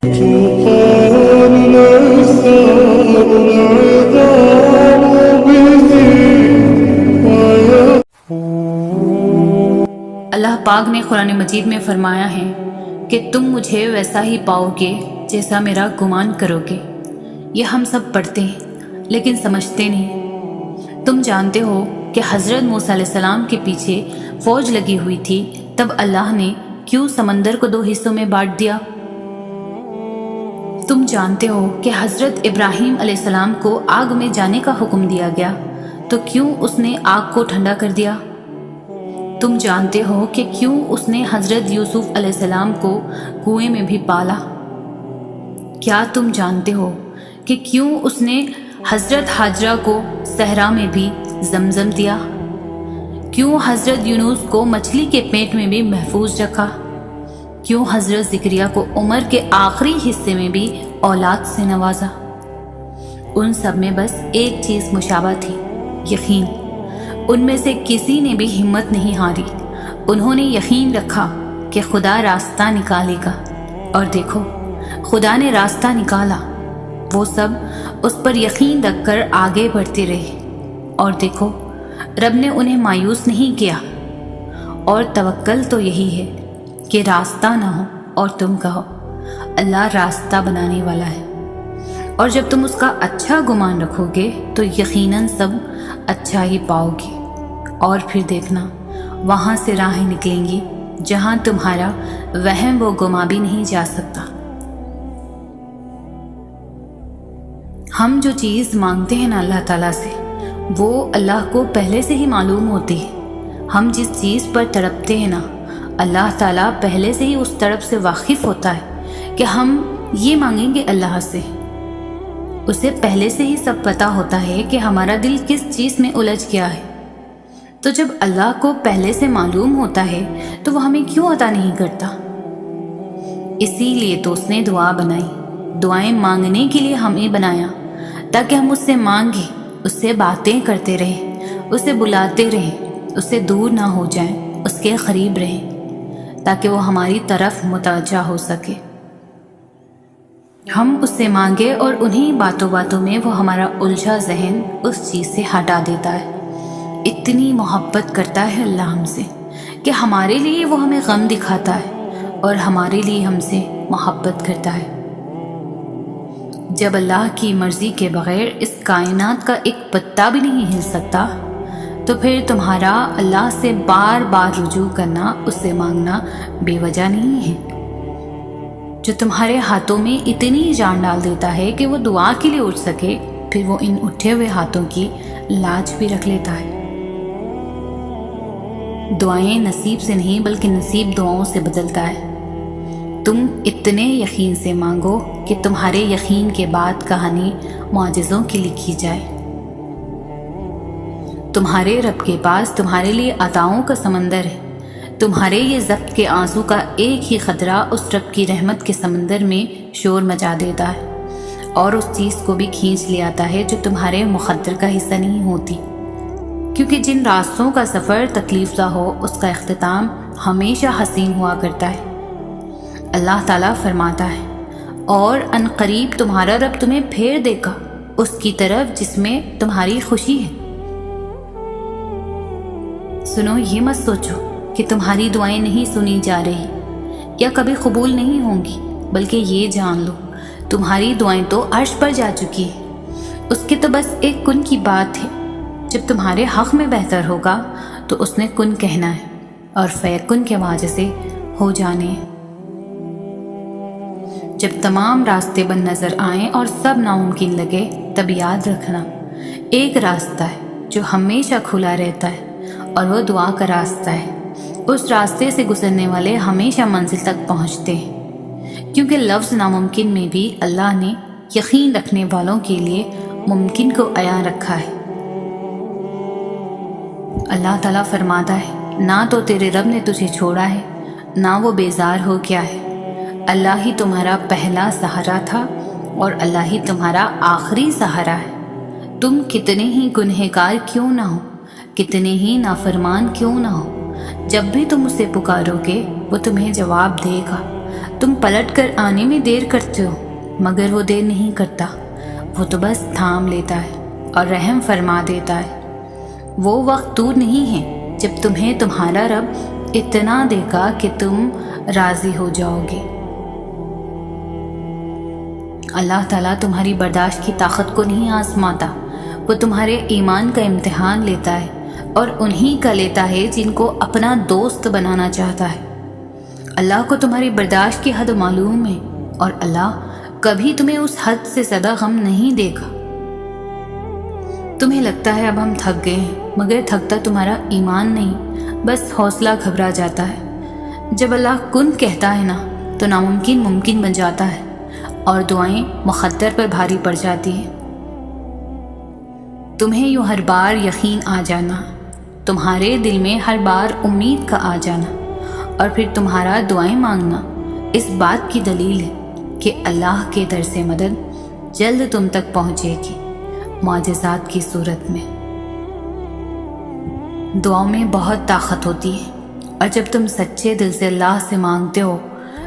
اللہ پاک نے قرآن مجید میں فرمایا ہے کہ تم مجھے ویسا ہی پاؤ گے جیسا میرا گمان کرو گے۔ یہ ہم سب پڑھتے ہیں لیکن سمجھتے نہیں۔ تم جانتے ہو کہ حضرت موسیٰ علیہ السلام کے پیچھے فوج لگی ہوئی تھی، تب اللہ نے کیوں سمندر کو 2 حصوں میں بانٹ دیا؟ تم جانتے ہو کہ حضرت ابراہیم علیہ السلام کو آگ میں جانے کا حکم دیا گیا، تو کیوں اس نے آگ کو ٹھنڈا کر دیا؟ تم جانتے ہو کہ کیوں اس نے حضرت یوسف علیہ السلام کو کنویں میں بھی پالا؟ کیا تم جانتے ہو کہ کیوں اس نے حضرت ہاجرہ کو صحرا میں بھی زمزم دیا؟ کیوں حضرت یونس کو مچھلی کے پیٹ میں بھی محفوظ رکھا؟ کیوں حضرت زکریا کو عمر کے آخری حصے میں بھی اولاد سے نوازا؟ ان سب میں بس ایک چیز مشابہ تھی، یقین۔ ان میں سے کسی نے بھی ہمت نہیں ہاری، انہوں نے یقین رکھا کہ خدا راستہ نکالے گا، اور دیکھو خدا نے راستہ نکالا۔ وہ سب اس پر یقین رکھ کر آگے بڑھتے رہے، اور دیکھو رب نے انہیں مایوس نہیں کیا۔ اور توکل تو یہی ہے کہ راستہ نہ ہو اور تم کہو اللہ راستہ بنانے والا ہے، اور جب تم اس کا اچھا گمان رکھو گے تو یقیناً سب اچھا ہی پاؤ گے، اور پھر دیکھنا وہاں سے راہیں نکلیں گی جہاں تمہارا وہم و گما بھی نہیں جا سکتا۔ ہم جو چیز مانگتے ہیں نا اللہ تعالیٰ سے، وہ اللہ کو پہلے سے ہی معلوم ہوتی ہے۔ ہم جس چیز پر تڑپتے ہیں نا، اللہ تعالیٰ پہلے سے ہی اس طرف سے واقف ہوتا ہے کہ ہم یہ مانگیں گے اللہ سے۔ اسے پہلے سے ہی سب پتہ ہوتا ہے کہ ہمارا دل کس چیز میں الجھ گیا ہے۔ تو جب اللہ کو پہلے سے معلوم ہوتا ہے تو وہ ہمیں کیوں عطا نہیں کرتا؟ اسی لیے تو اس نے دعا بنائی، دعائیں مانگنے کے لیے ہمیں بنایا، تاکہ ہم اس سے مانگیں، اس سے باتیں کرتے رہیں، اسے بلاتے رہیں، اس سے دور نہ ہو جائیں، اس کے قریب رہیں، تاکہ وہ ہماری طرف متوجہ ہو سکے۔ ہم اس سے مانگے اور انہی باتوں باتوں میں وہ ہمارا الجھا ذہن اس چیز سے ہٹا دیتا ہے۔ اتنی محبت کرتا ہے اللہ ہم سے کہ ہمارے لیے وہ ہمیں غم دکھاتا ہے اور ہمارے لیے ہم سے محبت کرتا ہے۔ جب اللہ کی مرضی کے بغیر اس کائنات کا ایک پتا بھی نہیں ہل سکتا، تو پھر تمہارا اللہ سے بار بار رجوع کرنا، اس سے مانگنا بے وجہ نہیں ہے۔ جو تمہارے ہاتھوں میں اتنی جان ڈال دیتا ہے کہ وہ دعا کے لیے اٹھ سکے، پھر وہ ان اٹھے ہوئے ہاتھوں کی لاج بھی رکھ لیتا ہے۔ دعائیں نصیب سے نہیں بلکہ نصیب دعاؤں سے بدلتا ہے۔ تم اتنے یقین سے مانگو کہ تمہارے یقین کے بعد کہانی معجزوں کی لکھی جائے۔ تمہارے رب کے پاس تمہارے لیے عطاؤں کا سمندر ہے۔ تمہارے یہ ضبط کے آنسو کا ایک ہی خطرہ اس رب کی رحمت کے سمندر میں شور مچا دیتا ہے، اور اس چیز کو بھی کھینچ لے آتا ہے جو تمہارے مقدر کا حصہ نہیں ہوتی۔ کیونکہ جن راستوں کا سفر تکلیف دہ ہو، اس کا اختتام ہمیشہ حسین ہوا کرتا ہے۔ اللہ تعالیٰ فرماتا ہے، اور ان قریب تمہارا رب تمہیں پھیر دے گا اس کی طرف جس میں تمہاری خوشی ہے۔ سنو، یہ مت سوچو کہ تمہاری دعائیں نہیں سنی جا رہی یا کبھی قبول نہیں ہوں گی، بلکہ یہ جان لو تمہاری دعائیں تو عرش پر جا چکی ہے۔ اس کی تو بس ایک کن کی بات ہے۔ جب تمہارے حق میں بہتر ہوگا تو اس نے کن کہنا ہے، اور فیکن کے واجہ سے ہو جانے ہیں۔ جب تمام راستے بند نظر آئیں اور سب ناممکن لگے، تب یاد رکھنا ایک راستہ ہے جو ہمیشہ کھلا رہتا ہے، اور وہ دعا کا راستہ ہے۔ اس راستے سے گزرنے والے ہمیشہ منزل تک پہنچتے ہیں، کیونکہ لفظ ناممکن میں بھی اللہ نے یقین رکھنے والوں کے لیے ممکن کو عیاں رکھا ہے۔ اللہ تعالیٰ فرماتا ہے، نہ تو تیرے رب نے تجھے چھوڑا ہے، نہ وہ بیزار ہو گیا ہے۔ اللہ ہی تمہارا پہلا سہارا تھا اور اللہ ہی تمہارا آخری سہارا ہے۔ تم کتنے ہی گنہگار کیوں نہ ہو، کتنے ہی نافرمان کیوں نہ ہو، جب بھی تم اسے پکارو گے وہ تمہیں جواب دے گا۔ تم پلٹ کر آنے میں دیر کرتے ہو، مگر وہ دیر نہیں کرتا، وہ تو بس تھام لیتا ہے اور رحم فرما دیتا ہے۔ وہ وقت دور نہیں ہے جب تمہیں تمہارا رب اتنا دے گا کہ تم راضی ہو جاؤ گے۔ اللہ تعالیٰ تمہاری برداشت کی طاقت کو نہیں آزماتا، وہ تمہارے ایمان کا امتحان لیتا ہے، اور انہی کا لیتا ہے جن کو اپنا دوست بنانا چاہتا ہے۔ اللہ کو تمہاری برداشت کی حد معلوم ہے، اور اللہ کبھی تمہیں اس حد سے زیادہ غم نہیں دے گا۔ تمہیں لگتا ہے اب ہم تھک گئے ہیں، مگر تھکتا تمہارا ایمان نہیں، بس حوصلہ گھبرا جاتا ہے۔ جب اللہ کن کہتا ہے نا تو ناممکن ممکن بن جاتا ہے، اور دعائیں مقدر پر بھاری پڑ جاتی ہیں۔ تمہیں یوں ہر بار یقین آ جانا، تمہارے دل میں ہر بار امید کا آ جانا، اور پھر تمہارا دعائیں مانگنا اس بات کی دلیل ہے کہ اللہ کے در سے مدد جلد تم تک پہنچے گی، معجزات کی صورت میں۔ دعاؤں میں بہت طاقت ہوتی ہے، اور جب تم سچے دل سے اللہ سے مانگتے ہو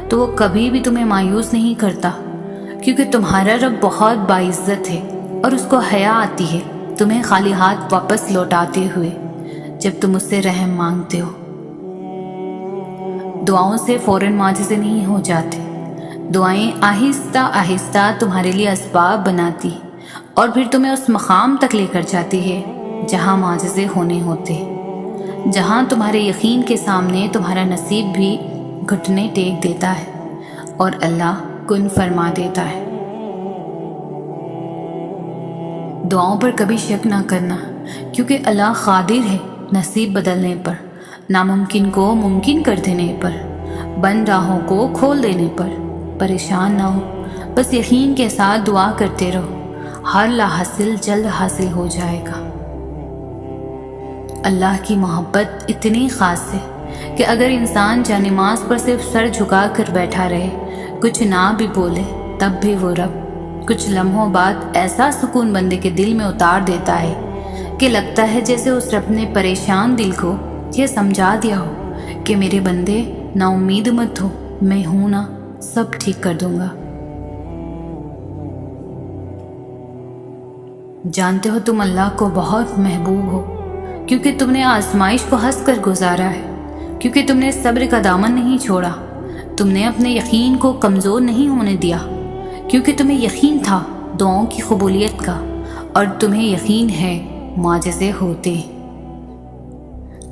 تو وہ کبھی بھی تمہیں مایوس نہیں کرتا، کیونکہ تمہارا رب بہت باعزت ہے، اور اس کو حیا آتی ہے تمہیں خالی ہاتھ واپس لوٹاتے ہوئے جب تم اس سے رحم مانگتے ہو۔ دعاؤں سے فوراً معجزے نہیں ہو جاتے، دعائیں آہستہ آہستہ تمہارے لیے اسباب بناتی اور پھر تمہیں اس مقام تک لے کر جاتی ہے جہاں معجزے ہونے ہوتے، جہاں تمہارے یقین کے سامنے تمہارا نصیب بھی گھٹنے ٹیک دیتا ہے اور اللہ کن فرما دیتا ہے۔ دعاؤں پر کبھی شک نہ کرنا، کیونکہ اللہ قادر ہے نصیب بدلنے پر، ناممکن کو ممکن کر دینے پر، بند راہوں کو کھول دینے پر۔ پریشان نہ ہو، بس یقین کے ساتھ دعا کرتے رہو، ہر لا حاصل جلد حاصل ہو جائے گا۔ اللہ کی محبت اتنی خاص ہے کہ اگر انسان جانماز پر صرف سر جھکا کر بیٹھا رہے، کچھ نہ بھی بولے، تب بھی وہ رب کچھ لمحوں بعد ایسا سکون بندے کے دل میں اتار دیتا ہے کہ لگتا ہے جیسے اس رب نے پریشان دل کو یہ سمجھا دیا ہو کہ میرے بندے نا امید مت ہو، میں ہوں نا، سب ٹھیک کر دوں گا۔ جانتے ہو تم اللہ کو بہت محبوب ہو، کیونکہ تم نے آزمائش کو ہنس کر گزارا ہے، کیونکہ تم نے صبر کا دامن نہیں چھوڑا، تم نے اپنے یقین کو کمزور نہیں ہونے دیا، کیونکہ تمہیں یقین تھا دعاؤں کی قبولیت کا، اور تمہیں یقین ہے معجزے ہوتے۔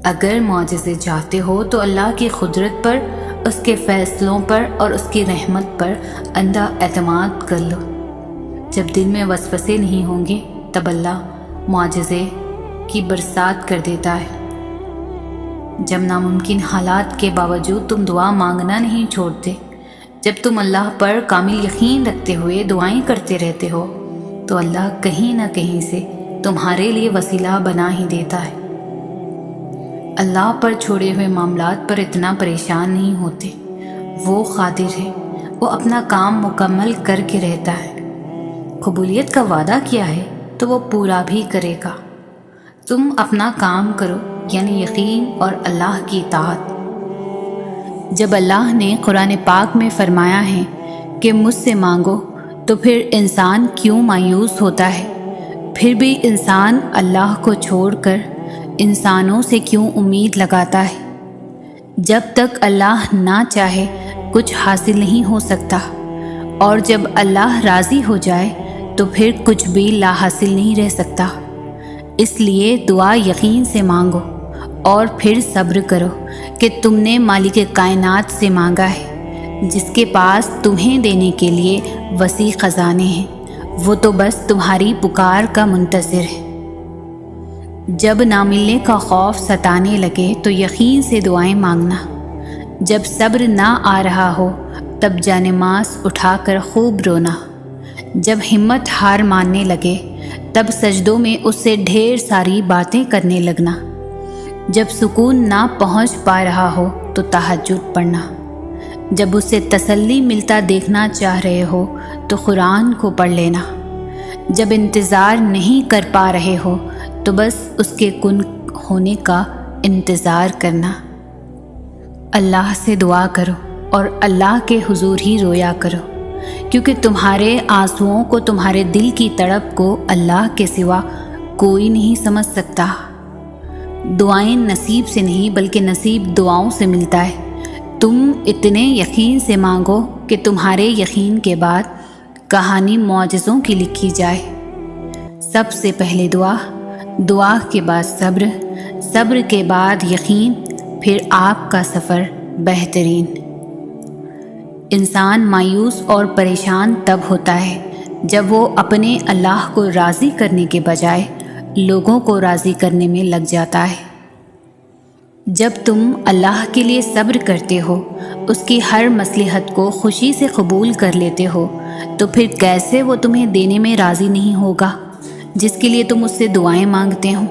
اگر معجزے چاہتے ہو تو اللہ کی قدرت پر، اس کے فیصلوں پر اور اس کی رحمت پر اندھا اعتماد کر لو۔ جب دل میں وسوسے نہیں ہوں گے تب اللہ معجزے کی برسات کر دیتا ہے۔ جب ناممکن حالات کے باوجود تم دعا مانگنا نہیں چھوڑتے، جب تم اللہ پر کامل یقین رکھتے ہوئے دعائیں کرتے رہتے ہو، تو اللہ کہیں نہ کہیں سے تمہارے لیے وسیلہ بنا ہی دیتا ہے۔ اللہ پر چھوڑے ہوئے معاملات پر اتنا پریشان نہیں ہوتے، وہ قادر ہے، وہ اپنا کام مکمل کر کے رہتا ہے۔ قبولیت کا وعدہ کیا ہے تو وہ پورا بھی کرے گا۔ تم اپنا کام کرو، یعنی یقین اور اللہ کی اطاعت۔ جب اللہ نے قرآن پاک میں فرمایا ہے کہ مجھ سے مانگو، تو پھر انسان کیوں مایوس ہوتا ہے؟ پھر بھی انسان اللہ کو چھوڑ کر انسانوں سے کیوں امید لگاتا ہے؟ جب تک اللہ نہ چاہے کچھ حاصل نہیں ہو سکتا، اور جب اللہ راضی ہو جائے تو پھر کچھ بھی لا حاصل نہیں رہ سکتا۔ اس لیے دعا یقین سے مانگو، اور پھر صبر کرو کہ تم نے مالک کائنات سے مانگا ہے، جس کے پاس تمہیں دینے کے لیے وسیع خزانے ہیں، وہ تو بس تمہاری پکار کا منتظر ہے۔ جب نہ ملنے کا خوف ستانے لگے تو یقین سے دعائیں مانگنا۔ جب صبر نہ آ رہا ہو تب جانماز اٹھا کر خوب رونا۔ جب ہمت ہار ماننے لگے تب سجدوں میں اس سے ڈھیر ساری باتیں کرنے لگنا۔ جب سکون نہ پہنچ پا رہا ہو تو تہجد پڑھنا۔ جب اسے تسلی ملتا دیکھنا چاہ رہے ہو تو قرآن کو پڑھ لینا۔ جب انتظار نہیں کر پا رہے ہو تو بس اس کے کن ہونے کا انتظار کرنا۔ اللہ سے دعا کرو اور اللہ کے حضور ہی رویا کرو، کیونکہ تمہارے آنسوؤں کو، تمہارے دل کی تڑپ کو اللہ کے سوا کوئی نہیں سمجھ سکتا۔ دعائیں نصیب سے نہیں بلکہ نصیب دعاؤں سے ملتا ہے۔ تم اتنے یقین سے مانگو کہ تمہارے یقین کے بعد کہانی معجزوں کی لکھی جائے۔ سب سے پہلے دعا، دعا کے بعد صبر، صبر کے بعد یقین، پھر آپ کا سفر بہترین۔ انسان مایوس اور پریشان تب ہوتا ہے جب وہ اپنے اللہ کو راضی کرنے کے بجائے لوگوں کو راضی کرنے میں لگ جاتا ہے۔ جب تم اللہ کے لیے صبر کرتے ہو، اس کی ہر مصلحت کو خوشی سے قبول کر لیتے ہو، تو پھر کیسے وہ تمہیں دینے میں راضی نہیں ہوگا جس کے لیے تم اس سے دعائیں مانگتے ہو؟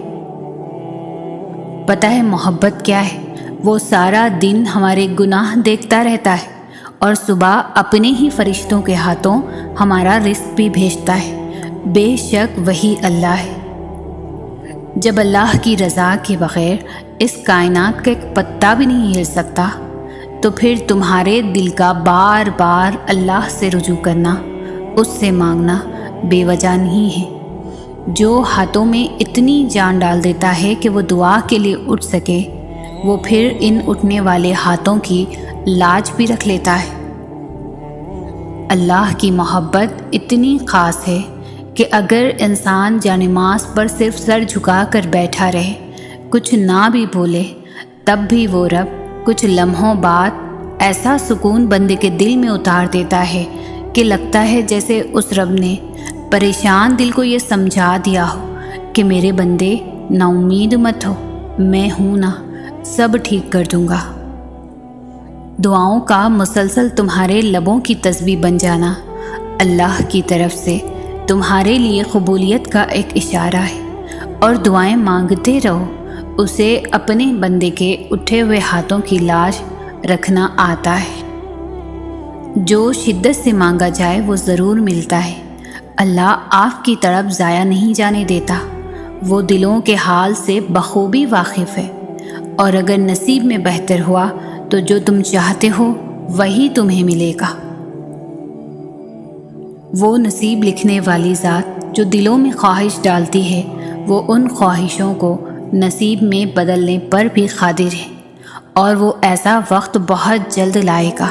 پتہ ہے محبت کیا ہے؟ وہ سارا دن ہمارے گناہ دیکھتا رہتا ہے اور صبح اپنے ہی فرشتوں کے ہاتھوں ہمارا رزق بھی بھیجتا ہے۔ بے شک وہی اللہ ہے۔ جب اللہ کی رضا کے بغیر اس کائنات کا ایک پتا بھی نہیں ہل سکتا، تو پھر تمہارے دل کا بار بار اللہ سے رجوع کرنا، اس سے مانگنا بے وجہ نہیں ہے۔ جو ہاتھوں میں اتنی جان ڈال دیتا ہے کہ وہ دعا کے لیے اٹھ سکے، وہ پھر ان اٹھنے والے ہاتھوں کی لاج بھی رکھ لیتا ہے۔ اللہ کی محبت اتنی خاص ہے کہ اگر انسان جانماز پر صرف سر جھکا کر بیٹھا رہے، کچھ نہ بھی بولے، تب بھی وہ رب کچھ لمحوں بعد ایسا سکون بندے کے دل میں اتار دیتا ہے کہ لگتا ہے جیسے اس رب نے پریشان دل کو یہ سمجھا دیا ہو کہ میرے بندے نا امید مت ہو، میں ہوں نا، سب ٹھیک کر دوں گا۔ دعاؤں کا مسلسل تمہارے لبوں کی تسبیح بن جانا اللہ کی طرف سے تمہارے لیے قبولیت کا ایک اشارہ ہے، اور دعائیں مانگتے رہو، اسے اپنے بندے کے اٹھے ہوئے ہاتھوں کی لاج رکھنا آتا ہے۔ جو شدت سے مانگا جائے وہ ضرور ملتا ہے۔ اللہ آپ کی طرف ضائع نہیں جانے دیتا، وہ دلوں کے حال سے بخوبی واقف ہے، اور اگر نصیب میں بہتر ہوا تو جو تم چاہتے ہو وہی تمہیں ملے گا۔ وہ نصیب لکھنے والی ذات جو دلوں میں خواہش ڈالتی ہے، وہ ان خواہشوں کو نصیب میں بدلنے پر بھی قادر ہے، اور وہ ایسا وقت بہت جلد لائے گا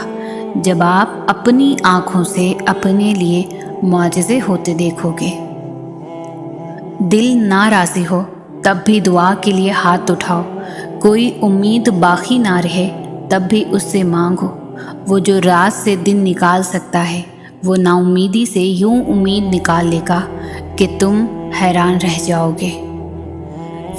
جب آپ اپنی آنکھوں سے اپنے لیے معجزے ہوتے دیکھو گے۔ دل ناراضی ہو تب بھی دعا کے لیے ہاتھ اٹھاؤ، کوئی امید باقی نہ رہے تب بھی اس سے مانگو۔ وہ جو رات سے دن نکال سکتا ہے، وہ نا امیدی سے یوں امید نکال لے گا کہ تم حیران رہ جاؤ گے۔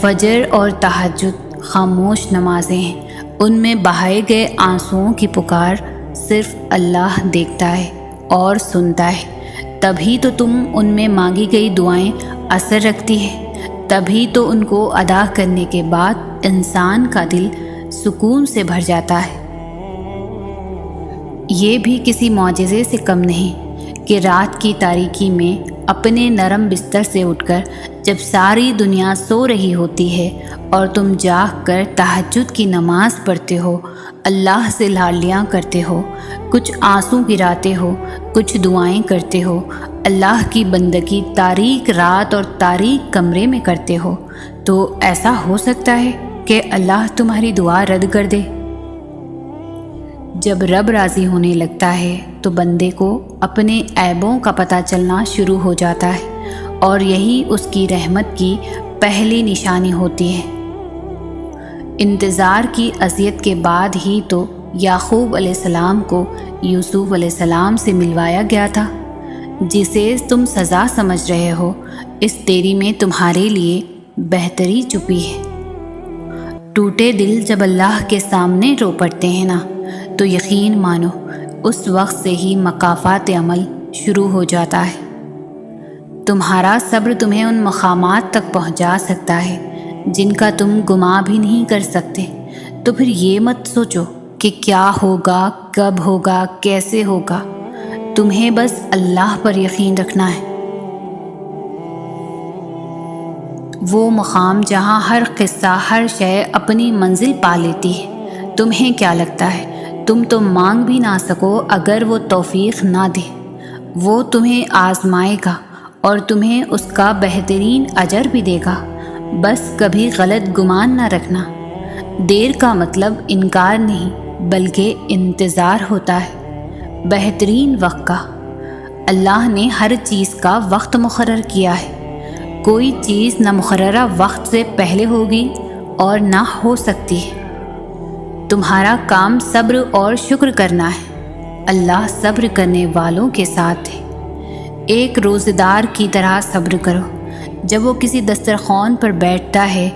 فجر اور تہجد خاموش نمازیں ہیں، ان میں بہائے گئے آنسوؤں کی پکار صرف اللہ دیکھتا ہے اور سنتا ہے۔ تبھی تو تم ان میں مانگی گئی دعائیں اثر رکھتی ہیں، تبھی تو ان کو ادا کرنے کے بعد انسان کا دل سکون سے بھر جاتا ہے۔ یہ بھی کسی معجزے سے کم نہیں کہ رات کی تاریکی میں اپنے نرم بستر سے اٹھ کر جب ساری دنیا سو رہی ہوتی ہے اور تم جاگ کر تہجد کی نماز پڑھتے ہو، اللہ سے لالیاں کرتے ہو، کچھ آنسو گراتے ہو، کچھ دعائیں کرتے ہو، اللہ کی بندگی تاریک رات اور تاریک کمرے میں کرتے ہو، تو ایسا ہو سکتا ہے کہ اللہ تمہاری دعا رد کر دے؟ جب رب راضی ہونے لگتا ہے تو بندے کو اپنے عیبوں کا پتہ چلنا شروع ہو جاتا ہے، اور یہی اس کی رحمت کی پہلی نشانی ہوتی ہے۔ انتظار کی اذیت کے بعد ہی تو یعقوب علیہ السلام کو یوسف علیہ السلام سے ملوایا گیا تھا۔ جسے تم سزا سمجھ رہے ہو، اس دیری میں تمہارے لیے بہتری چھپی ہے۔ ٹوٹے دل جب اللہ کے سامنے رو پڑتے ہیں نا، تو یقین مانو اس وقت سے ہی مقافات عمل شروع ہو جاتا ہے۔ تمہارا صبر تمہیں ان مقامات تک پہنچا سکتا ہے جن کا تم گمان بھی نہیں کر سکتے۔ تو پھر یہ مت سوچو کہ کیا ہوگا، کب ہوگا، کیسے ہوگا، تمہیں بس اللہ پر یقین رکھنا ہے۔ وہ مقام جہاں ہر قصہ، ہر شے اپنی منزل پا لیتی ہے۔ تمہیں کیا لگتا ہے تم تو مانگ بھی نہ سکو اگر وہ توفیق نہ دے۔ وہ تمہیں آزمائے گا اور تمہیں اس کا بہترین اجر بھی دے گا، بس کبھی غلط گمان نہ رکھنا۔ دیر کا مطلب انکار نہیں بلکہ انتظار ہوتا ہے، بہترین وقت کا۔ اللہ نے ہر چیز کا وقت مقرر کیا ہے، کوئی چیز نہ مقررہ وقت سے پہلے ہوگی اور نہ ہو سکتی ہے۔ تمہارا کام صبر اور شکر کرنا ہے، اللہ صبر کرنے والوں کے ساتھ ہے۔ ایک روزہ دار کی طرح صبر کرو۔ جب وہ کسی دسترخوان پر بیٹھتا ہے،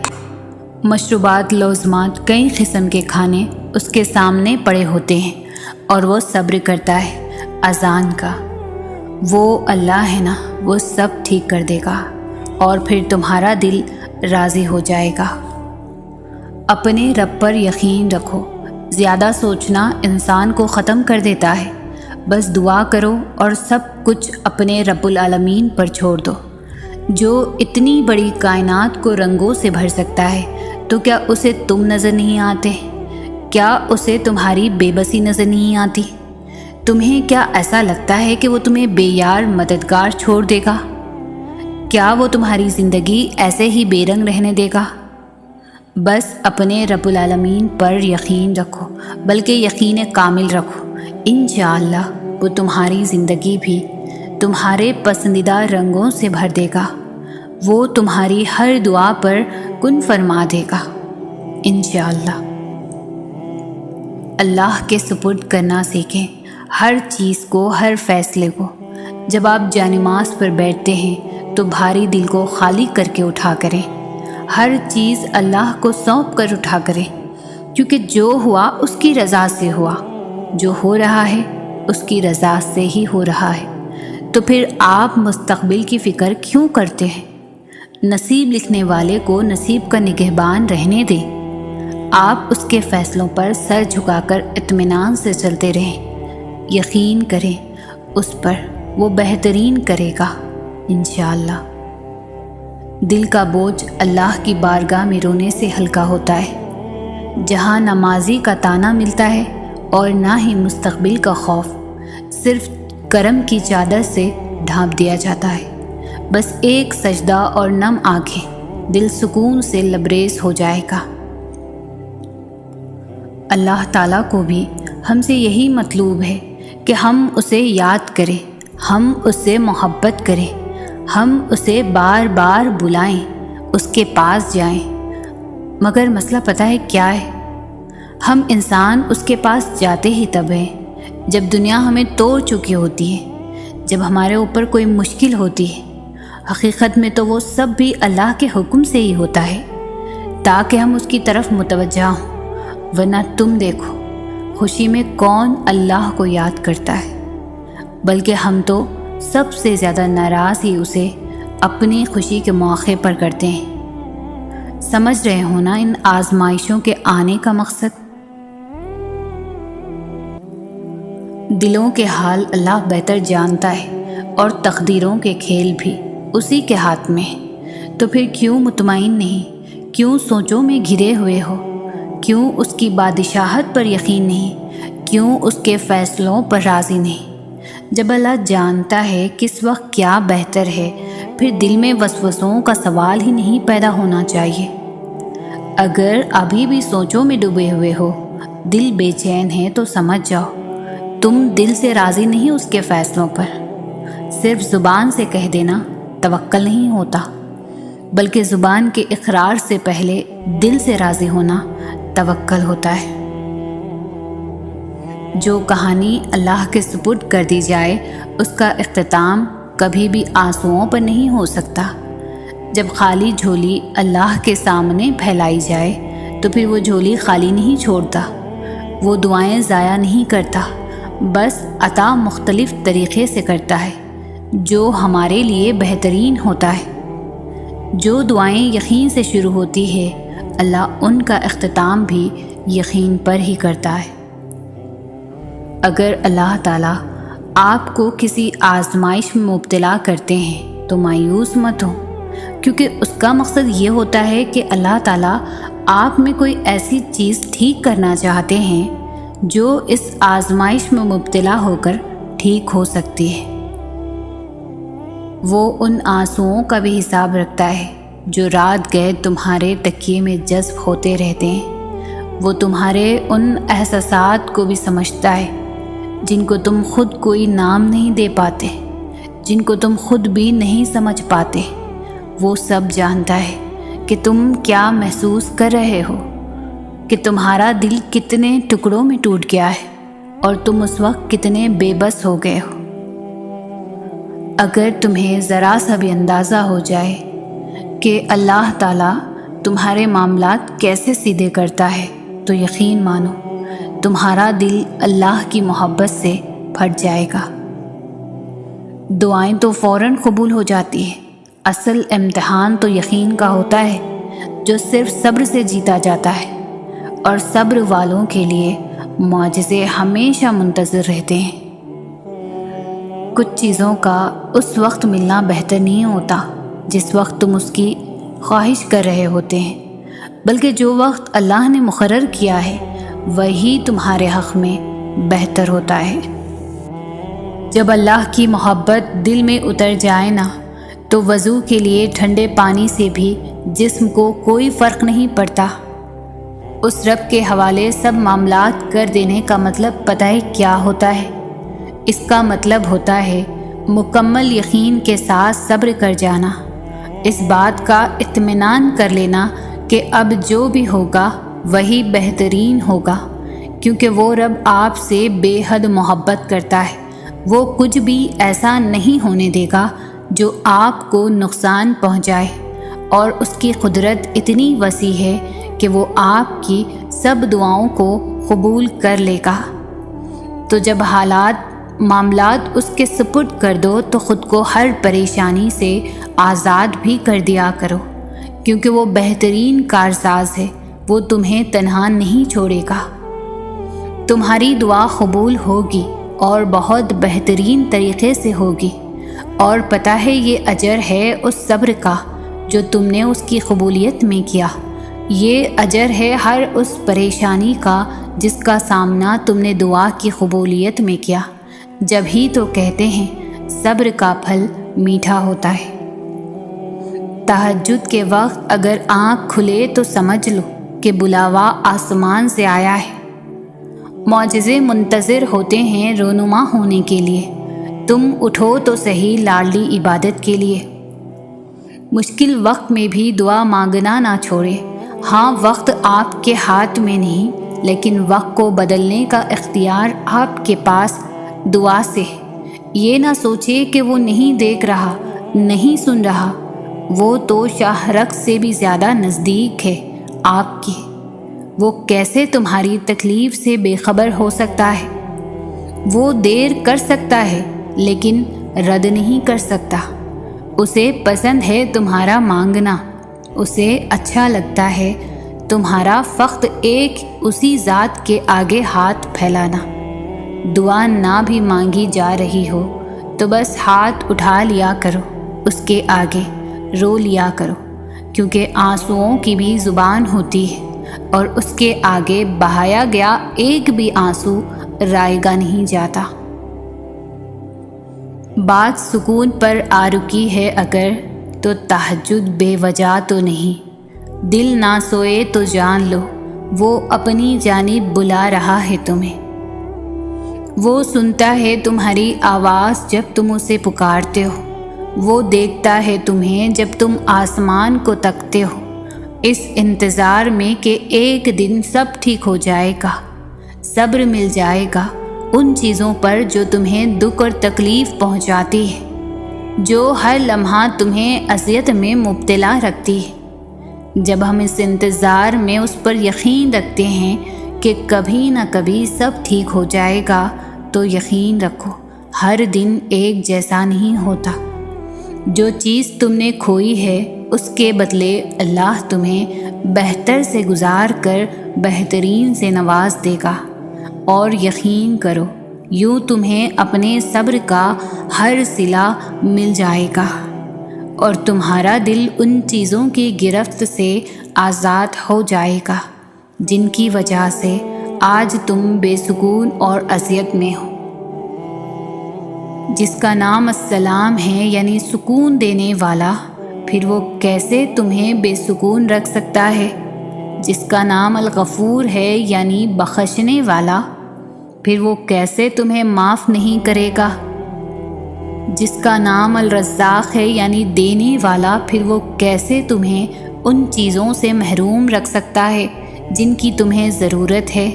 مشروبات، لوزمات، کئی قسم کے کھانے اس کے سامنے پڑے ہوتے ہیں اور وہ صبر کرتا ہے اذان کا، وہ اللہ ہے نا، وہ سب ٹھیک کر دے گا اور پھر تمہارا دل راضی ہو جائے گا۔ اپنے رب پر یقین رکھو، زیادہ سوچنا انسان کو ختم کر دیتا ہے۔ بس دعا کرو اور سب کچھ اپنے رب العالمین پر چھوڑ دو، جو اتنی بڑی کائنات کو رنگوں سے بھر سکتا ہے۔ تو کیا اسے تم نظر نہیں آتے؟ کیا اسے تمہاری بے بسی نظر نہیں آتی؟ تمہیں کیا ایسا لگتا ہے کہ وہ تمہیں بے یار مددگار چھوڑ دے گا؟ کیا وہ تمہاری زندگی ایسے ہی بے رنگ رہنے دے گا؟ بس اپنے رب العالمین پر یقین رکھو، بلکہ یقین کامل رکھو۔ انشاءاللہ وہ تمہاری زندگی بھی تمہارے پسندیدہ رنگوں سے بھر دے گا، وہ تمہاری ہر دعا پر کن فرما دے گا انشاءاللہ۔ اللہ کے سپرد کرنا سیکھیں، ہر چیز کو، ہر فیصلے کو۔ جب آپ جانماز پر بیٹھتے ہیں تو بھاری دل کو خالی کر کے اٹھا کریں، ہر چیز اللہ کو سونپ کر اٹھا کریں، کیونکہ جو ہوا اس کی رضا سے ہوا، جو ہو رہا ہے اس کی رضا سے ہی ہو رہا ہے۔ تو پھر آپ مستقبل کی فکر کیوں کرتے ہیں؟ نصیب لکھنے والے کو نصیب کا نگہبان رہنے دیں، آپ اس کے فیصلوں پر سر جھکا کر اطمینان سے چلتے رہیں، یقین کریں اس پر، وہ بہترین کرے گا انشاءاللہ۔ دل کا بوجھ اللہ کی بارگاہ میں رونے سے ہلکا ہوتا ہے، جہاں نمازی کا تانا ملتا ہے اور نہ ہی مستقبل کا خوف، صرف کرم کی چادر سے ڈھانپ دیا جاتا ہے۔ بس ایک سجدہ اور نم آنکھیں، دل سکون سے لبریز ہو جائے گا۔ اللہ تعالیٰ کو بھی ہم سے یہی مطلوب ہے کہ ہم اسے یاد کریں، ہم اس سے محبت کریں، ہم اسے بار بار بلائیں، اس کے پاس جائیں۔ مگر مسئلہ پتہ ہے کیا ہے؟ ہم انسان اس کے پاس جاتے ہی تب ہیں جب دنیا ہمیں توڑ چکی ہوتی ہے، جب ہمارے اوپر کوئی مشکل ہوتی ہے۔ حقیقت میں تو وہ سب بھی اللہ کے حکم سے ہی ہوتا ہے، تاکہ ہم اس کی طرف متوجہ ہوں۔ ورنہ تم دیکھو، خوشی میں کون اللہ کو یاد کرتا ہے؟ بلکہ ہم تو سب سے زیادہ ناراض ہی اسے اپنی خوشی کے موقع پر کرتے ہیں۔ سمجھ رہے ہو نا ان آزمائشوں کے آنے کا مقصد؟ دلوں کے حال اللہ بہتر جانتا ہے اور تقدیروں کے کھیل بھی اسی کے ہاتھ میں ہے۔ تو پھر کیوں مطمئن نہیں؟ کیوں سوچوں میں گھرے ہوئے ہو؟ کیوں اس کی بادشاہت پر یقین نہیں؟ کیوں اس کے فیصلوں پر راضی نہیں؟ جب اللہ جانتا ہے کس وقت کیا بہتر ہے، پھر دل میں وسوسوں کا سوال ہی نہیں پیدا ہونا چاہیے۔ اگر ابھی بھی سوچوں میں ڈوبے ہوئے ہو، دل بے چین ہے، تو سمجھ جاؤ تم دل سے راضی نہیں اس کے فیصلوں پر۔ صرف زبان سے کہہ دینا توکل نہیں ہوتا، بلکہ زبان کے اقرار سے پہلے دل سے راضی ہونا توکل ہوتا ہے۔ جو کہانی اللہ کے سپرد کر دی جائے اس کا اختتام کبھی بھی آنسوؤں پر نہیں ہو سکتا۔ جب خالی جھولی اللہ کے سامنے پھیلائی جائے تو پھر وہ جھولی خالی نہیں چھوڑتا، وہ دعائیں ضائع نہیں کرتا، بس عطا مختلف طریقے سے کرتا ہے جو ہمارے لیے بہترین ہوتا ہے۔ جو دعائیں یقین سے شروع ہوتی ہے، اللہ ان کا اختتام بھی یقین پر ہی کرتا ہے۔ اگر اللہ تعالیٰ آپ کو کسی آزمائش میں مبتلا کرتے ہیں تو مایوس مت ہو، کیونکہ اس کا مقصد یہ ہوتا ہے کہ اللہ تعالیٰ آپ میں کوئی ایسی چیز ٹھیک کرنا چاہتے ہیں جو اس آزمائش میں مبتلا ہو کر ٹھیک ہو سکتی ہے۔ وہ ان آنسوؤں کا بھی حساب رکھتا ہے جو رات گئے تمہارے تکیے میں جذب ہوتے رہتے ہیں۔ وہ تمہارے ان احساسات کو بھی سمجھتا ہے جن کو تم خود کوئی نام نہیں دے پاتے، جن کو تم خود بھی نہیں سمجھ پاتے۔ وہ سب جانتا ہے کہ تم کیا محسوس کر رہے ہو، کہ تمہارا دل کتنے ٹکڑوں میں ٹوٹ گیا ہے اور تم اس وقت کتنے بے بس ہو گئے ہو۔ اگر تمہیں ذرا سا بھی اندازہ ہو جائے کہ اللہ تعالیٰ تمہارے معاملات کیسے سیدھے کرتا ہے تو یقین مانو تمہارا دل اللہ کی محبت سے پھٹ جائے گا۔ دعائیں تو فوراً قبول ہو جاتی ہیں، اصل امتحان تو یقین کا ہوتا ہے جو صرف صبر سے جیتا جاتا ہے، اور صبر والوں کے لیے معجزے ہمیشہ منتظر رہتے ہیں۔ کچھ چیزوں کا اس وقت ملنا بہتر نہیں ہوتا جس وقت تم اس کی خواہش کر رہے ہوتے ہیں، بلکہ جو وقت اللہ نے مقرر کیا ہے وہی تمہارے حق میں بہتر ہوتا ہے۔ جب اللہ کی محبت دل میں اتر جائے نا تو وضو کے لیے ٹھنڈے پانی سے بھی جسم کو کوئی فرق نہیں پڑتا۔ اس رب کے حوالے سب معاملات کر دینے کا مطلب پتہ ہے کیا ہوتا ہے؟ اس کا مطلب ہوتا ہے مکمل یقین کے ساتھ صبر کر جانا، اس بات کا اطمینان کر لینا کہ اب جو بھی ہوگا وہی بہترین ہوگا، کیونکہ وہ رب آپ سے بے حد محبت کرتا ہے۔ وہ کچھ بھی ایسا نہیں ہونے دے گا جو آپ کو نقصان پہنچائے، اور اس کی قدرت اتنی وسیع ہے کہ وہ آپ کی سب دعاؤں کو قبول کر لے گا۔ تو جب معاملات اس کے سپرد کر دو تو خود کو ہر پریشانی سے آزاد بھی کر دیا کرو، کیونکہ وہ بہترین کارساز ہے، وہ تمہیں تنہا نہیں چھوڑے گا۔ تمہاری دعا قبول ہوگی اور بہت بہترین طریقے سے ہوگی، اور پتہ ہے یہ اجر ہے اس صبر کا جو تم نے اس کی قبولیت میں کیا۔ یہ اجر ہے ہر اس پریشانی کا جس کا سامنا تم نے دعا کی قبولیت میں کیا۔ جب ہی تو کہتے ہیں صبر کا پھل میٹھا ہوتا ہے۔ تہجد کے وقت اگر آنکھ کھلے تو سمجھ لو کہ بلاوا آسمان سے آیا ہے۔ معجزے منتظر ہوتے ہیں رونما ہونے کے لیے۔ تم اٹھو تو صحیح لاڈلی عبادت کے لیے۔ مشکل وقت میں بھی دعا مانگنا نہ چھوڑے۔ ہاں، وقت آپ کے ہاتھ میں نہیں، لیکن وقت کو بدلنے کا اختیار آپ کے پاس دعا سے ہے۔ یہ نہ سوچے کہ وہ نہیں دیکھ رہا، نہیں سن رہا، وہ تو شاہ رگ سے بھی زیادہ نزدیک ہے آپ کے۔ وہ کیسے تمہاری تکلیف سے بے خبر ہو سکتا ہے؟ وہ دیر کر سکتا ہے لیکن رد نہیں کر سکتا۔ اسے پسند ہے تمہارا مانگنا، اسے اچھا لگتا ہے تمہارا فقط ایک اسی ذات کے آگے ہاتھ پھیلانا۔ دعا نہ بھی مانگی جا رہی ہو تو بس ہاتھ اٹھا لیا کرو، اس کے آگے رو لیا کرو، کیونکہ آنسوؤں کی بھی زبان ہوتی ہے، اور اس کے آگے بہایا گیا ایک بھی آنسو رائے گا نہیں جاتا۔ بات سکون پر آ رکی ہے اگر تو تہجد بے وجہ تو نہیں۔ دل نہ سوئے تو جان لو وہ اپنی جانب بلا رہا ہے تمہیں۔ وہ سنتا ہے تمہاری آواز جب تم اسے پکارتے ہو، وہ دیکھتا ہے تمہیں جب تم آسمان کو تکتے ہو، اس انتظار میں کہ ایک دن سب ٹھیک ہو جائے گا۔ صبر مل جائے گا ان چیزوں پر جو تمہیں دکھ اور تکلیف پہنچاتی ہے، جو ہر لمحہ تمہیں اذیت میں مبتلا رکھتی ہے۔ جب ہم اس انتظار میں اس پر یقین رکھتے ہیں کہ کبھی نہ کبھی سب ٹھیک ہو جائے گا تو یقین رکھو ہر دن ایک جیسا نہیں ہوتا۔ جو چیز تم نے کھوئی ہے اس کے بدلے اللہ تمہیں بہتر سے گزار کر بہترین سے نواز دے گا، اور یقین کرو یوں تمہیں اپنے صبر کا ہر صلہ مل جائے گا، اور تمہارا دل ان چیزوں کی گرفت سے آزاد ہو جائے گا جن کی وجہ سے آج تم بے سکون اور اذیت میں ہو۔ جس کا نام السلام ہے یعنی سکون دینے والا، پھر وہ کیسے تمہیں بے سکون رکھ سکتا ہے؟ جس کا نام الغفور ہے یعنی بخشنے والا، پھر وہ کیسے تمہیں معاف نہیں کرے گا؟ جس کا نام الرزاق ہے یعنی دینے والا، پھر وہ کیسے تمہیں ان چیزوں سے محروم رکھ سکتا ہے جن کی تمہیں ضرورت ہے؟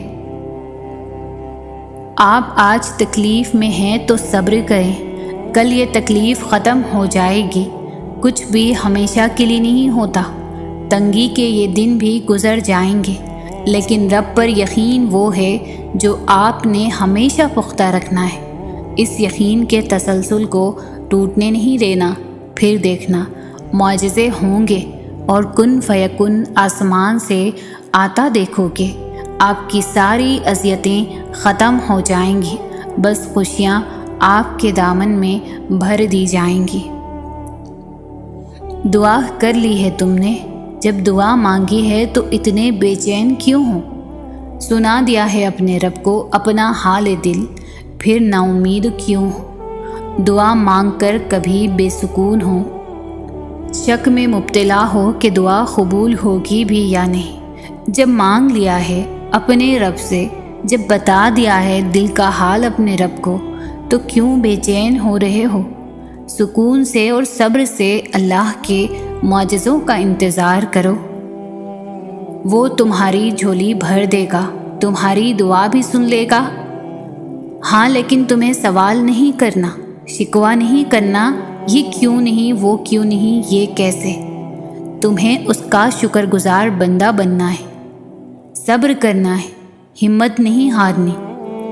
آپ آج تکلیف میں ہیں تو صبر کریں، کل یہ تکلیف ختم ہو جائے گی۔ کچھ بھی ہمیشہ کے لیے نہیں ہوتا، تنگی کے یہ دن بھی گزر جائیں گے، لیکن رب پر یقین وہ ہے جو آپ نے ہمیشہ پختہ رکھنا ہے۔ اس یقین کے تسلسل کو ٹوٹنے نہیں دینا، پھر دیکھنا معجزے ہوں گے اور کن فیکن آسمان سے آتا دیکھو گے۔ آپ کی ساری اذیتیں ختم ہو جائیں گی، بس خوشیاں آپ کے دامن میں بھر دی جائیں گی۔ دعا کر لی ہے تم نے؟ جب دعا مانگی ہے تو اتنے بے چین کیوں ہو؟ سنا دیا ہے اپنے رب کو اپنا حال دل، پھر نا امید کیوں ہو؟ دعا مانگ کر کبھی بے سکون ہو، شک میں مبتلا ہو کہ دعا قبول ہوگی بھی یا نہیں۔ جب مانگ لیا ہے اپنے رب سے، جب بتا دیا ہے دل کا حال اپنے رب کو، تو کیوں بے چین ہو رہے ہو؟ سکون سے اور صبر سے اللہ کے معجزوں کا انتظار کرو، وہ تمہاری جھولی بھر دے گا، تمہاری دعا بھی سن لے گا۔ ہاں لیکن تمہیں سوال نہیں کرنا، شکوہ نہیں کرنا، یہ کیوں نہیں، وہ کیوں نہیں، یہ کیسے۔ تمہیں اس کا شکر گزار بندہ بننا ہے، صبر کرنا ہے، ہمت نہیں ہارنی،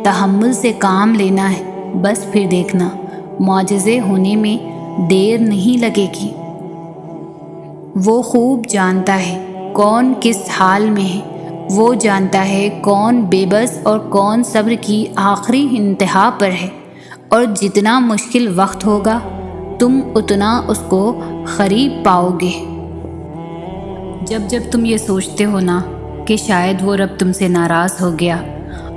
تحمل سے کام لینا ہے، بس پھر دیکھنا معجزے ہونے میں دیر نہیں لگے گی۔ وہ خوب جانتا ہے کون کس حال میں ہے، وہ جانتا ہے کون بے بس اور کون صبر کی آخری انتہا پر ہے، اور جتنا مشکل وقت ہوگا تم اتنا اس کو قریب پاؤ گے۔ جب تم یہ سوچتے ہو نا کہ شاید وہ رب تم سے ناراض ہو گیا،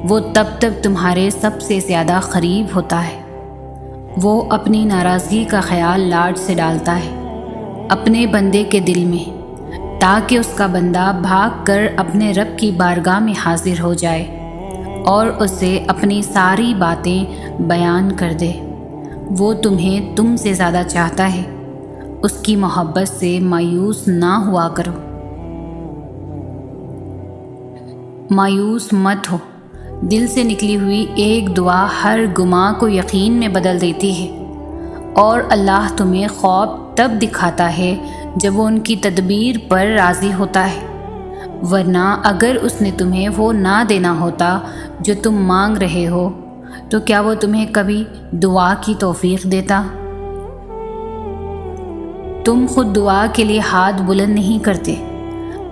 وہ تب تمہارے سب سے زیادہ قریب ہوتا ہے۔ وہ اپنی ناراضگی کا خیال لاڈ سے ڈالتا ہے اپنے بندے کے دل میں، تاکہ اس کا بندہ بھاگ کر اپنے رب کی بارگاہ میں حاضر ہو جائے اور اسے اپنی ساری باتیں بیان کر دے۔ وہ تمہیں تم سے زیادہ چاہتا ہے، اس کی محبت سے مایوس نہ ہوا کرو۔ مایوس مت ہو، دل سے نکلی ہوئی ایک دعا ہر گماں کو یقین میں بدل دیتی ہے، اور اللہ تمہیں خواب تب دکھاتا ہے جب وہ ان کی تدبیر پر راضی ہوتا ہے، ورنہ اگر اس نے تمہیں وہ نہ دینا ہوتا جو تم مانگ رہے ہو تو کیا وہ تمہیں کبھی دعا کی توفیق دیتا؟ تم خود دعا کے لیے ہاتھ بلند نہیں کرتے،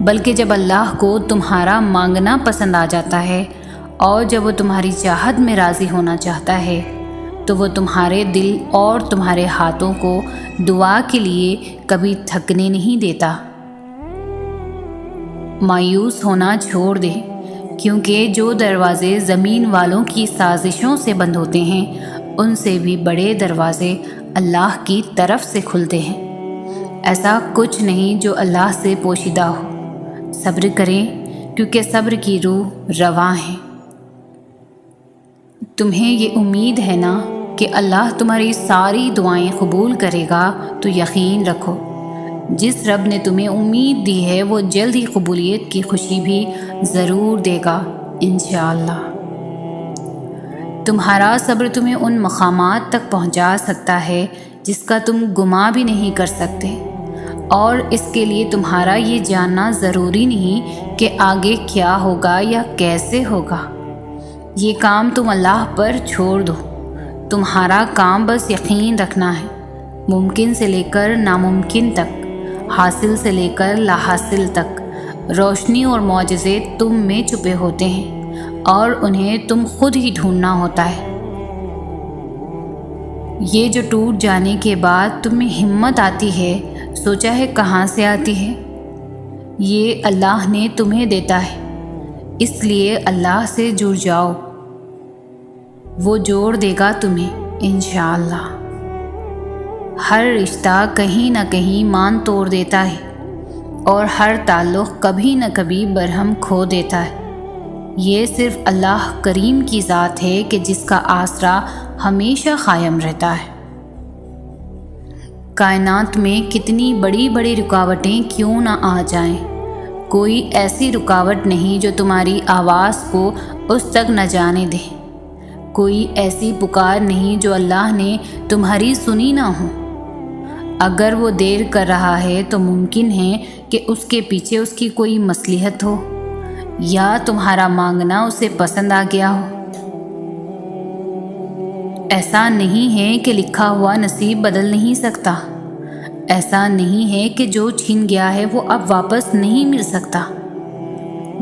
بلکہ جب اللہ کو تمہارا مانگنا پسند آ جاتا ہے اور جب وہ تمہاری چاہت میں راضی ہونا چاہتا ہے تو وہ تمہارے دل اور تمہارے ہاتھوں کو دعا کے لیے کبھی تھکنے نہیں دیتا۔ مایوس ہونا چھوڑ دے، کیونکہ جو دروازے زمین والوں کی سازشوں سے بند ہوتے ہیں ان سے بھی بڑے دروازے اللہ کی طرف سے کھلتے ہیں۔ ایسا کچھ نہیں جو اللہ سے پوشیدہ ہو۔ صبر کریں کیونکہ صبر کی روح رواں ہے۔ تمہیں یہ امید ہے نا کہ اللہ تمہاری ساری دعائیں قبول کرے گا، تو یقین رکھو جس رب نے تمہیں امید دی ہے وہ جلد ہی قبولیت کی خوشی بھی ضرور دے گا انشاءاللہ۔ تمہارا صبر تمہیں ان مقامات تک پہنچا سکتا ہے جس کا تم گمان بھی نہیں کر سکتے، اور اس کے لیے تمہارا یہ جاننا ضروری نہیں کہ آگے کیا ہوگا یا کیسے ہوگا۔ یہ کام تم اللہ پر چھوڑ دو، تمہارا کام بس یقین رکھنا ہے۔ ممکن سے لے کر ناممکن تک، حاصل سے لے کر لا حاصل تک، روشنی اور معجزے تم میں چھپے ہوتے ہیں اور انہیں تم خود ہی ڈھونڈنا ہوتا ہے۔ یہ جو ٹوٹ جانے کے بعد تمہیں ہمت آتی ہے، سوچا ہے کہاں سے آتی ہے؟ یہ اللہ نے تمہیں دیتا ہے۔ اس لیے اللہ سے جڑ جاؤ، وہ جوڑ دے گا تمہیں انشاءاللہ۔ ہر رشتہ کہیں نہ کہیں مان توڑ دیتا ہے اور ہر تعلق کبھی نہ کبھی برہم کھو دیتا ہے۔ یہ صرف اللہ کریم کی ذات ہے کہ جس کا آسرا ہمیشہ قائم رہتا ہے۔ کائنات میں کتنی بڑی بڑی رکاوٹیں کیوں نہ آ جائیں، کوئی ایسی رکاوٹ نہیں جو تمہاری آواز کو اس تک نہ جانے دے، کوئی ایسی پکار نہیں جو اللہ نے تمہاری سنی نہ ہو۔ اگر وہ دیر کر رہا ہے تو ممکن ہے کہ اس کے پیچھے اس کی کوئی مصلحت ہو، یا تمہارا مانگنا اسے پسند آ گیا ہو۔ ایسا نہیں ہے کہ لکھا ہوا نصیب بدل نہیں سکتا، ایسا نہیں ہے کہ جو چھن گیا ہے وہ اب واپس نہیں مل سکتا۔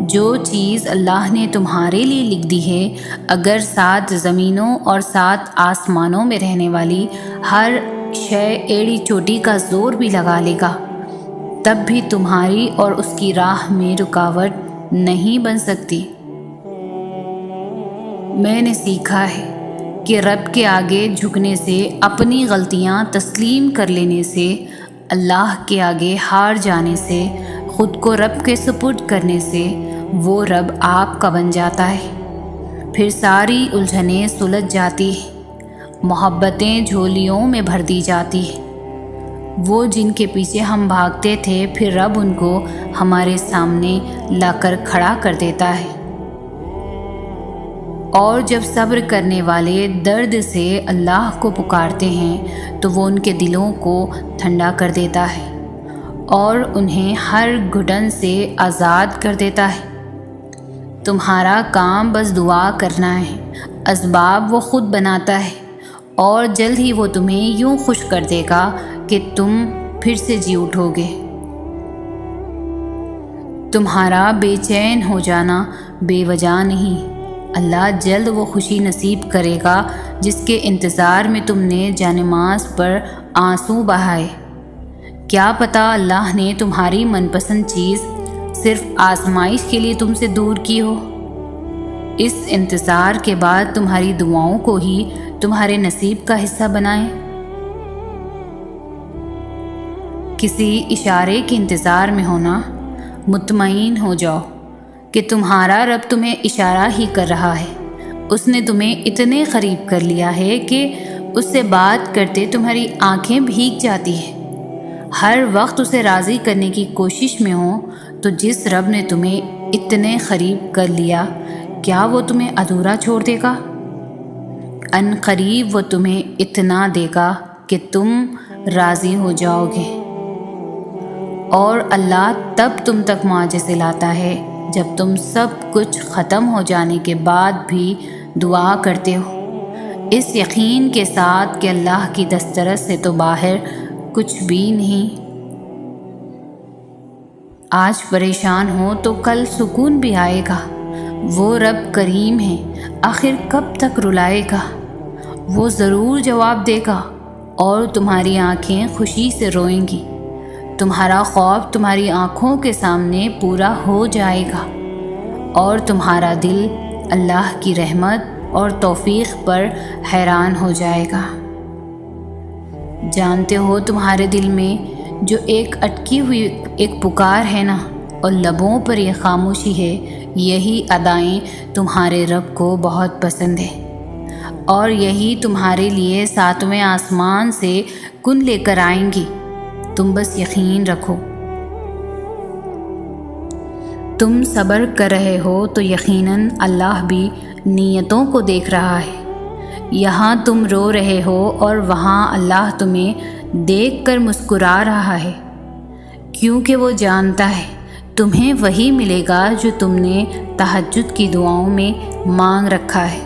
جو چیز اللہ نے تمہارے لیے لکھ دی ہے، اگر 7 زمینوں اور 7 آسمانوں میں رہنے والی ہر شے ایڑی چوٹی کا زور بھی لگا لے گا، تب بھی تمہاری اور اس کی راہ میں رکاوٹ نہیں بن سکتی۔ میں نے سیکھا ہے کہ رب کے آگے جھکنے سے، اپنی غلطیاں تسلیم کر لینے سے، اللہ کے آگے ہار جانے سے، خود کو رب کے سپرد کرنے سے وہ رب آپ کا بن جاتا ہے۔ پھر ساری الجھنیں سلجھ جاتی ہیں، محبتیں جھولیوں میں بھر دی جاتی ہیں۔ وہ جن کے پیچھے ہم بھاگتے تھے، پھر رب ان کو ہمارے سامنے لا کر کھڑا کر دیتا ہے۔ اور جب صبر کرنے والے درد سے اللہ کو پکارتے ہیں تو وہ ان کے دلوں کو ٹھنڈا کر دیتا ہے اور انہیں ہر گھٹن سے آزاد کر دیتا ہے۔ تمہارا کام بس دعا کرنا ہے، اسباب وہ خود بناتا ہے، اور جلد ہی وہ تمہیں یوں خوش کر دے گا کہ تم پھر سے جی اٹھو گے۔ تمہارا بے چین ہو جانا بے وجہ نہیں، اللہ جلد وہ خوشی نصیب کرے گا جس کے انتظار میں تم نے جانماز پر آنسو بہائے۔ کیا پتہ اللہ نے تمہاری من پسند چیز صرف آزمائش کے لیے تم سے دور کی ہو۔ اس انتظار کے بعد تمہاری دعاؤں کو ہی تمہارے نصیب کا حصہ بنائیں۔ کسی اشارے کے انتظار میں ہونا، مطمئن ہو جاؤ کہ تمہارا رب تمہیں اشارہ ہی کر رہا ہے۔ اس نے تمہیں اتنے قریب کر لیا ہے کہ اس سے بات کرتے تمہاری آنکھیں بھیگ جاتی ہیں۔ ہر وقت اسے راضی کرنے کی کوشش میں ہو، تو جس رب نے تمہیں اتنے قریب کر لیا، کیا وہ تمہیں ادھورا چھوڑ دے گا؟ ان قریب وہ تمہیں اتنا دے گا کہ تم راضی ہو جاؤ گے۔ اور اللہ تب تم تک معجزے لاتا ہے جب تم سب کچھ ختم ہو جانے کے بعد بھی دعا کرتے ہو، اس یقین کے ساتھ کہ اللہ کی دسترس سے تو باہر کچھ بھی نہیں۔ آج پریشان ہو تو کل سکون بھی آئے گا۔ وہ رب کریم ہے، آخر کب تک رلائے گا؟ وہ ضرور جواب دے گا اور تمہاری آنکھیں خوشی سے روئیں گی۔ تمہارا خوف تمہاری آنکھوں کے سامنے پورا ہو جائے گا اور تمہارا دل اللہ کی رحمت اور توفیق پر حیران ہو جائے گا۔ جانتے ہو تمہارے دل میں جو ایک اٹکی ہوئی ایک پکار ہے نا، اور لبوں پر یہ خاموشی ہے، یہی ادائیں تمہارے رب کو بہت پسند ہے، اور یہی تمہارے لیے 7ویں آسمان سے کن لے کر آئیں گی۔ تم بس یقین رکھو۔ تم صبر کر رہے ہو تو یقیناً اللہ بھی نیتوں کو دیکھ رہا ہے۔ یہاں تم رو رہے ہو اور وہاں اللہ تمہیں دیکھ کر مسکرا رہا ہے، کیونکہ وہ جانتا ہے تمہیں وہی ملے گا جو تم نے تہجد کی دعاؤں میں مانگ رکھا ہے۔